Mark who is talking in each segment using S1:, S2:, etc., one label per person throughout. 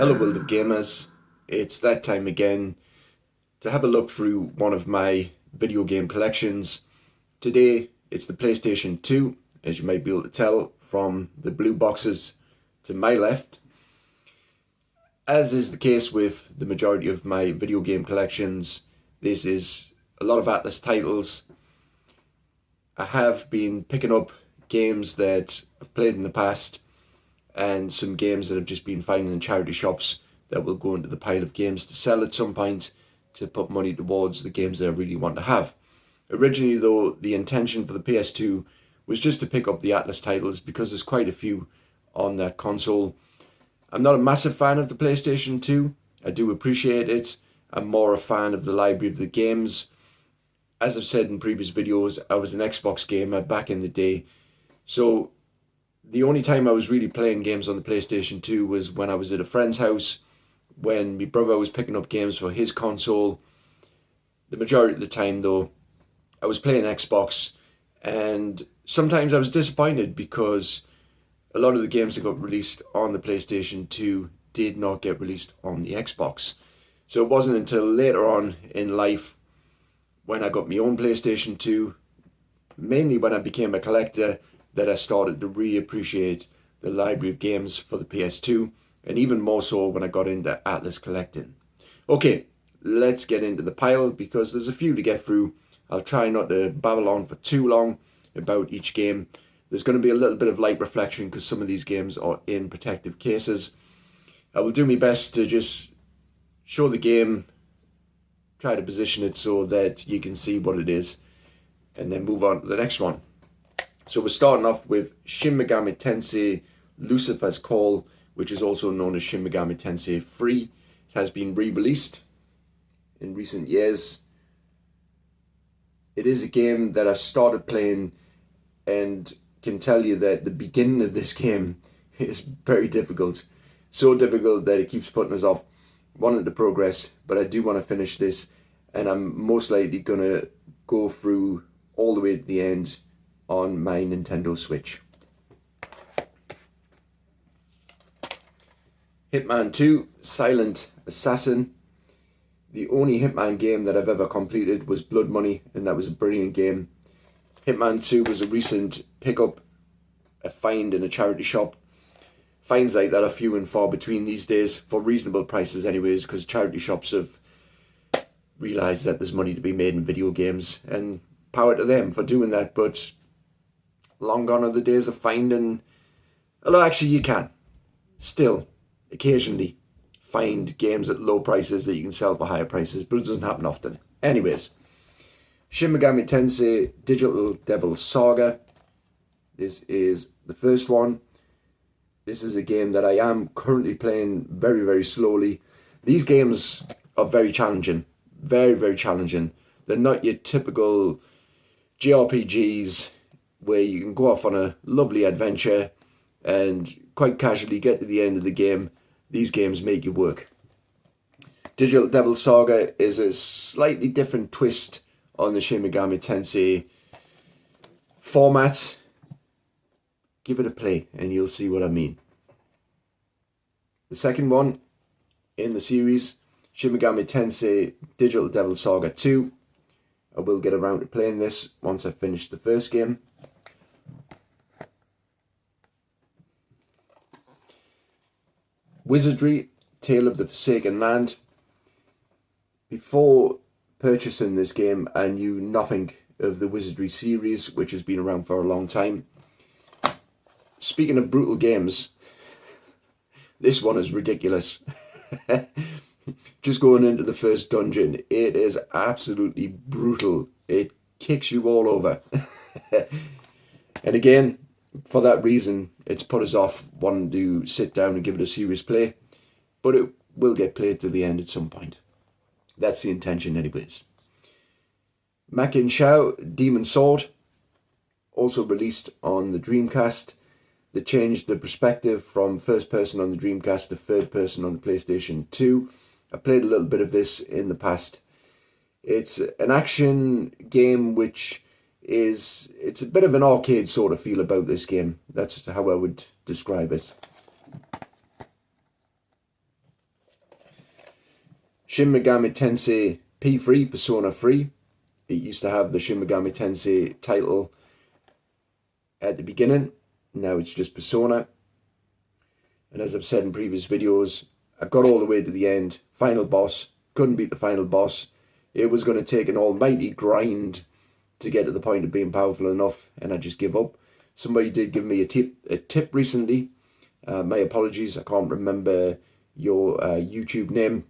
S1: Hello world of gamers, it's that time again to have a look through one of my video game collections. Today it's the PlayStation 2, as you might be able to tell from the blue boxes to my left. As is the case with the majority of my video game collections, this is a lot of Atlus titles. I have been picking up games that I've played in the past and some games that I've just been finding in charity shops that will go into the pile of games to sell at some point to put money towards the games that I really want to have. Originally though, the intention for the PS2 was just to pick up the Atlus titles because there's quite a few on that console. I'm not a massive fan of the PlayStation 2. I do appreciate it. I'm more a fan of the library of the games. As I've said in previous videos, I was an Xbox gamer back in the day. So the only time I was really playing games on the PlayStation 2 was when I was at a friend's house, when my brother was picking up games for his console. The majority of the time though, I was playing Xbox, and sometimes I was disappointed because a lot of the games that got released on the PlayStation 2 did not get released on the Xbox. So it wasn't until later on in life when I got my own PlayStation 2, mainly when I became a collector, that I started to really appreciate the library of games for the PS2, and even more so when I got into Atlus collecting. Okay, let's get into the pile because there's a few to get through. I'll try not to babble on for too long about each game. There's going to be a little bit of light reflection because some of these games are in protective cases. I will do my best to just show the game, try to position it so that you can see what it is, and then move on to the next one. So we're starting off with Shin Megami Tensei Lucifer's Call, which is also known as Shin Megami Tensei 3. It has been re-released in recent years. It is a game that I've started playing and can tell you that the beginning of this game is very difficult. So difficult that it keeps putting us off wanting to progress, but I do want to finish this, and I'm most likely going to go through all the way to the end on my Nintendo Switch. Hitman 2 Silent Assassin. The only Hitman game that I've ever completed was Blood Money, and that was a brilliant game. Hitman 2 was a recent pickup, a find in a charity shop. Finds like that are few and far between these days, for reasonable prices anyways, because charity shops have realised that there's money to be made in video games, and power to them for doing that, but long gone are the days of finding, although actually you can still occasionally find games at low prices that you can sell for higher prices, but it doesn't happen often. Anyways, Shin Megami Tensei Digital Devil Saga. This is the first one. This is a game that I am currently playing very, very slowly. These games are very challenging, very, very challenging. They're not your typical JRPGs where you can go off on a lovely adventure and quite casually get to the end of the game. These games make you work. Digital Devil Saga is a slightly different twist on the Shin Megami Tensei format. Give it a play and you'll see what I mean. The second one in the series, Shin Megami Tensei Digital Devil Saga 2. I will get around to playing this once I finish the first game. Wizardry, Tale of the Forsaken Land. Before purchasing this game, I knew nothing of the Wizardry series, which has been around for a long time. Speaking of brutal games, this one is ridiculous. Just going into the first dungeon, it is absolutely brutal. It kicks you all over. And again, for that reason, it's put us off wanting to sit down and give it a serious play, but it will get played to the end at some point. That's the intention anyways. Makin Shao Demon Sword, also released on the Dreamcast. They changed the perspective from first person on the Dreamcast to third person on the PlayStation 2. I played a little bit of this in the past. It's an action game which it's a bit of an arcade sort of feel about this game. That's how I would describe it. Shin Megami Tensei P3, Persona 3. It used to have the Shin Megami Tensei title at the beginning. Now it's just Persona. And as I've said in previous videos, I got all the way to the end. Final boss. Couldn't beat the final boss. It was going to take an almighty grind to get to the point of being powerful enough, and I just give up. Somebody did give me a tip recently. My apologies, I can't remember your YouTube name.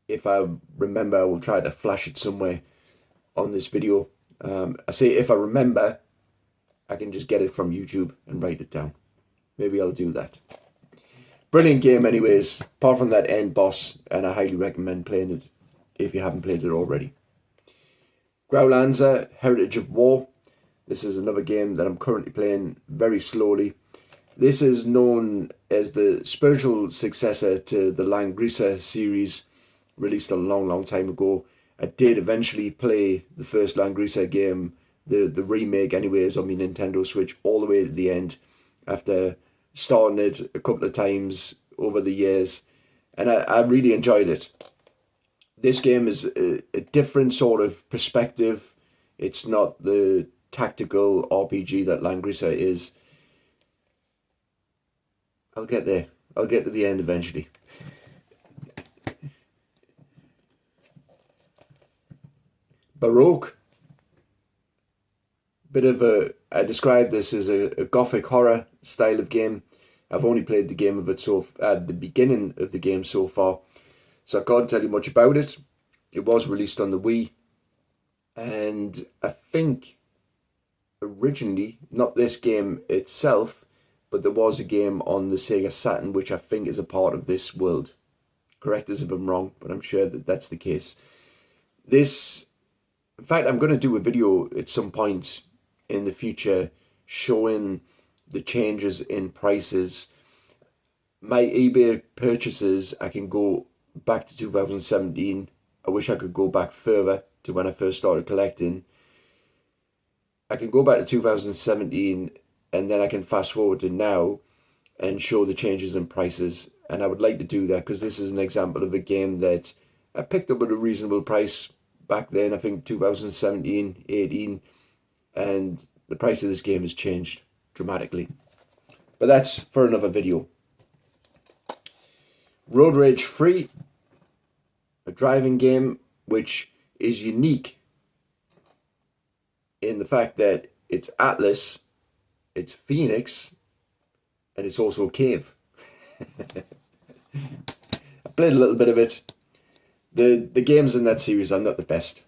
S1: If I remember, I will try to flash it somewhere on this video. I say if I remember, I can just get it from YouTube and write it down. Maybe I'll do that. Brilliant game anyways, apart from that end boss, and I highly recommend playing it if you haven't played it already. Growlanza, Heritage of War. This is another game that I'm currently playing very slowly. This is known as the spiritual successor to the Langrisa series, released a long time ago. I did eventually play the first Langrisa game, the remake anyways, on my Nintendo Switch, all the way to the end, after starting it a couple of times over the years, and I really enjoyed it. This game is a different sort of perspective. It's not the tactical RPG that Langrisa is. I'll get there. I'll get to the end eventually. Baroque. Bit of a, I describe this as a gothic horror style of game. I've only played the game of it the beginning of the game so far, so I can't tell you much about it. It was released on the Wii, and I think originally, not this game itself, but there was a game on the Sega Saturn which I think is a part of this world. Correct us if I'm wrong, but I'm sure that that's the case. This, in fact, I'm going to do a video at some point in the future showing the changes in prices. My eBay purchases, I can go back to 2017. I wish I could go back further to when I first started collecting. I can go back to 2017 and then I can fast forward to now and show the changes in prices. And I would like to do that because this is an example of a game that I picked up at a reasonable price back then, I think 2017, 18, and the price of this game has changed dramatically. But that's for another video. Road Rage 3, a driving game which is unique in the fact that it's Atlus, it's Phoenix, and it's also Cave. I played a little bit of it. The games in that series are not the best.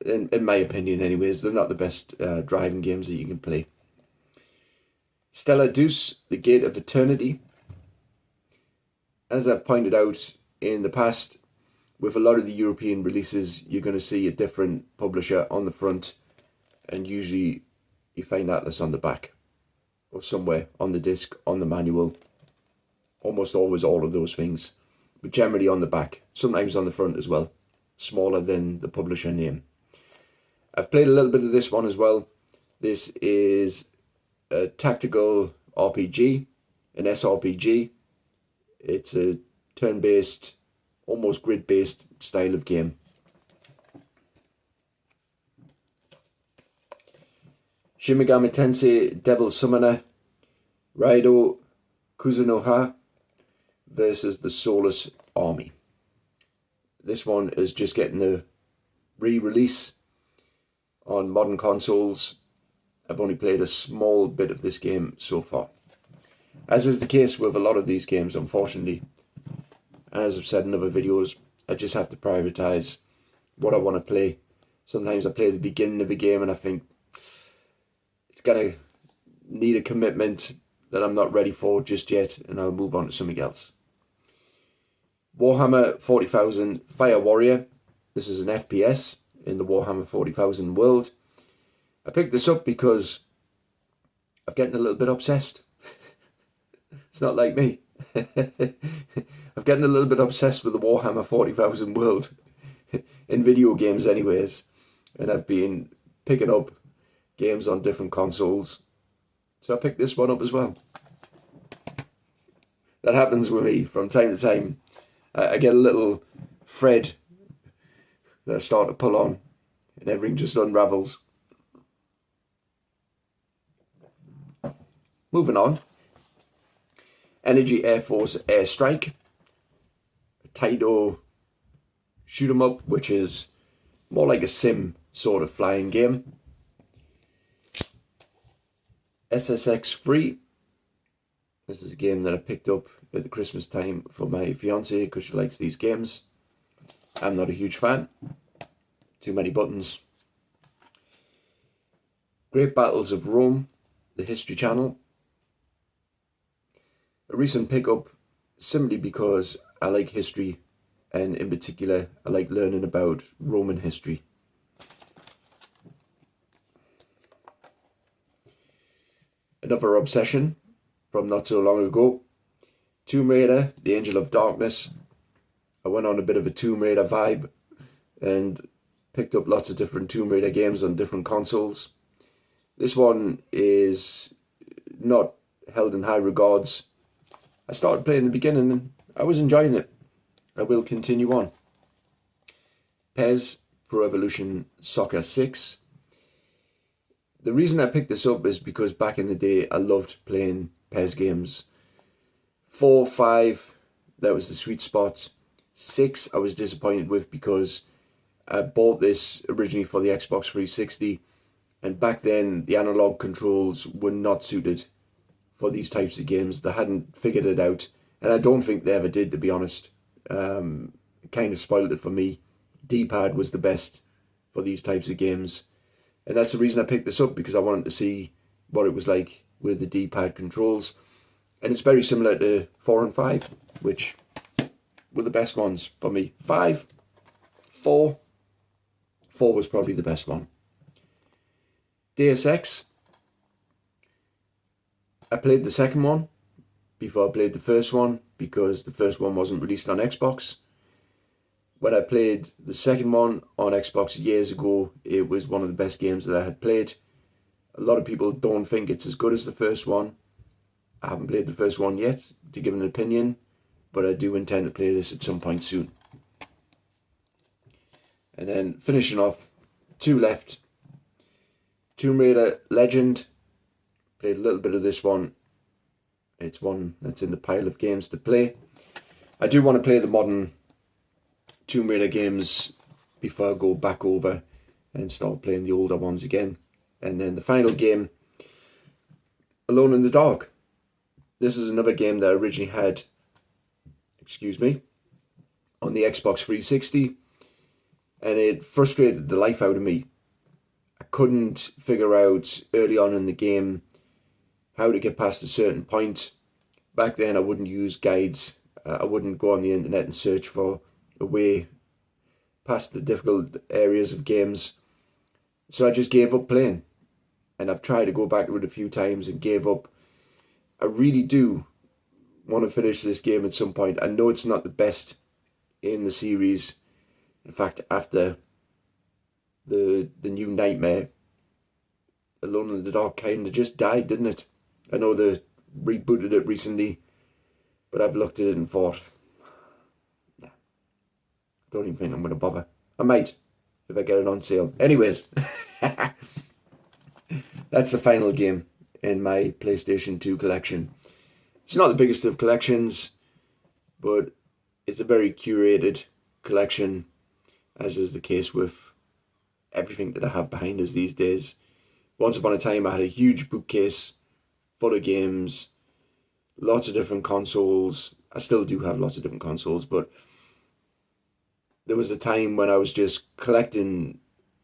S1: In my opinion anyways, they're not the best driving games that you can play. Stella Deuce, The Gate of Eternity. As I've pointed out in the past, with a lot of the European releases, you're going to see a different publisher on the front, and usually you find Atlus on the back, or somewhere on the disc, on the manual. Almost always all of those things, but generally on the back, sometimes on the front as well, smaller than the publisher name. I've played a little bit of this one as well. This is a tactical RPG, an SRPG. It's a turn-based, almost grid-based style of game. Shin Megami Tensei Devil Summoner, Raido Kuzunoha versus the Soulless Army. This one is just getting the re-release on modern consoles. I've only played a small bit of this game so far. As is the case with a lot of these games, unfortunately. And as I've said in other videos, I just have to prioritize what I want to play. Sometimes I play the beginning of a game and I think it's going to need a commitment that I'm not ready for just yet, and I'll move on to something else. Warhammer 40,000 Fire Warrior. This is an FPS in the Warhammer 40,000 world. I picked this up because I'm getting a little bit obsessed. It's not like me. I'm getting a little bit obsessed with the Warhammer 40,000 world in video games anyways, and I've been picking up games on different consoles, so I picked this one up as well. That happens with me from time to time. I get a little thread that I start to pull on and everything just unravels. Moving on. Energy Air Force Airstrike. A Taito shoot 'em up, which is more like a sim sort of flying game. SSX Free. This is a game that I picked up at the Christmas time for my fiance because she likes these games. I'm not a huge fan. Too many buttons. Great Battles of Rome, the History Channel. A recent pickup simply because I like history, and in particular I like learning about Roman history. Another obsession from not so long ago. Tomb Raider, The Angel of Darkness. I went on a bit of a Tomb Raider vibe and picked up lots of different Tomb Raider games on different consoles. This one is not held in high regards. I started playing in the beginning and I was enjoying it. I will continue on. PES Pro Evolution Soccer 6. The reason I picked this up is because back in the day I loved playing PES games. 4, 5, that was the sweet spot. 6 I was disappointed with because I bought this originally for the Xbox 360, and back then the analog controls were not suited for these types of games. They hadn't figured it out, and I don't think they ever did, to be honest. It kind of spoiled it for me. D-pad was the best for these types of games, and that's the reason I picked this up, because I wanted to see what it was like with the D-pad controls. And it's very similar to 4 and 5, which were the best ones for me. 5, 4 was probably the best one. Deus Ex. I played the second one before I played the first one, because the first one wasn't released on Xbox. When I played the second one on Xbox years ago, it was one of the best games that I had played. A lot of people don't think it's as good as the first one. I haven't played the first one yet to give an opinion, but I do intend to play this at some point soon. And then finishing off, 2 left. Tomb Raider Legend. Played a little bit of this one. It's one that's in the pile of games to play. I do want to play the modern Tomb Raider games before I go back over and start playing the older ones again. And then the final game, Alone in the Dark. This is another game that I originally had, on the Xbox 360, and it frustrated the life out of me. I couldn't figure out early on in the game how to get past a certain point. Back then I wouldn't use guides. I wouldn't go on the internet and search for a way past the difficult areas of games. So I just gave up playing. And I've tried to go back to it a few times and gave up. I really do want to finish this game at some point. I know it's not the best in the series. In fact, after the new Nightmare, Alone in the Dark kind of just died, didn't it? I know they rebooted it recently, but I've looked at it and thought, nah, don't even think I'm going to bother. I might, if I get it on sale. Anyways, that's the final game in my PlayStation 2 collection. It's not the biggest of collections, but it's a very curated collection, as is the case with everything that I have behind us these days. Once upon a time I had a huge bookcase full of games, lots of different consoles. I still do have lots of different consoles, but there was a time when I was just collecting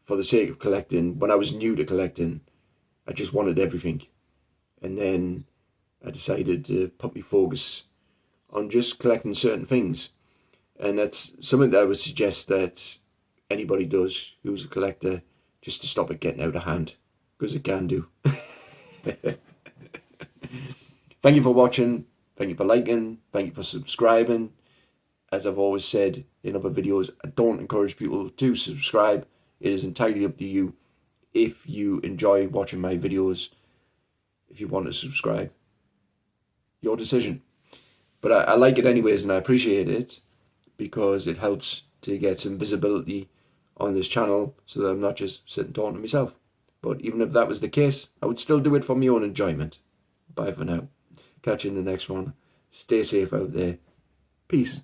S1: for the sake of collecting. When I was new to collecting, I just wanted everything. And then I decided to put my focus on just collecting certain things. And that's something that I would suggest that anybody does who's a collector, just to stop it getting out of hand, because it can do. Thank you for watching. Thank you for liking. Thank you for subscribing. As I've always said in other videos, I don't encourage people to subscribe. It is entirely up to you. If you enjoy watching my videos, if you want to subscribe, your decision. But I like it anyways, and I appreciate it because it helps to get some visibility on this channel so that I'm not just sitting talking to myself. But even if that was the case, I would still do it for my own enjoyment. Bye for now. Catch you in the next one. Stay safe out there. Peace.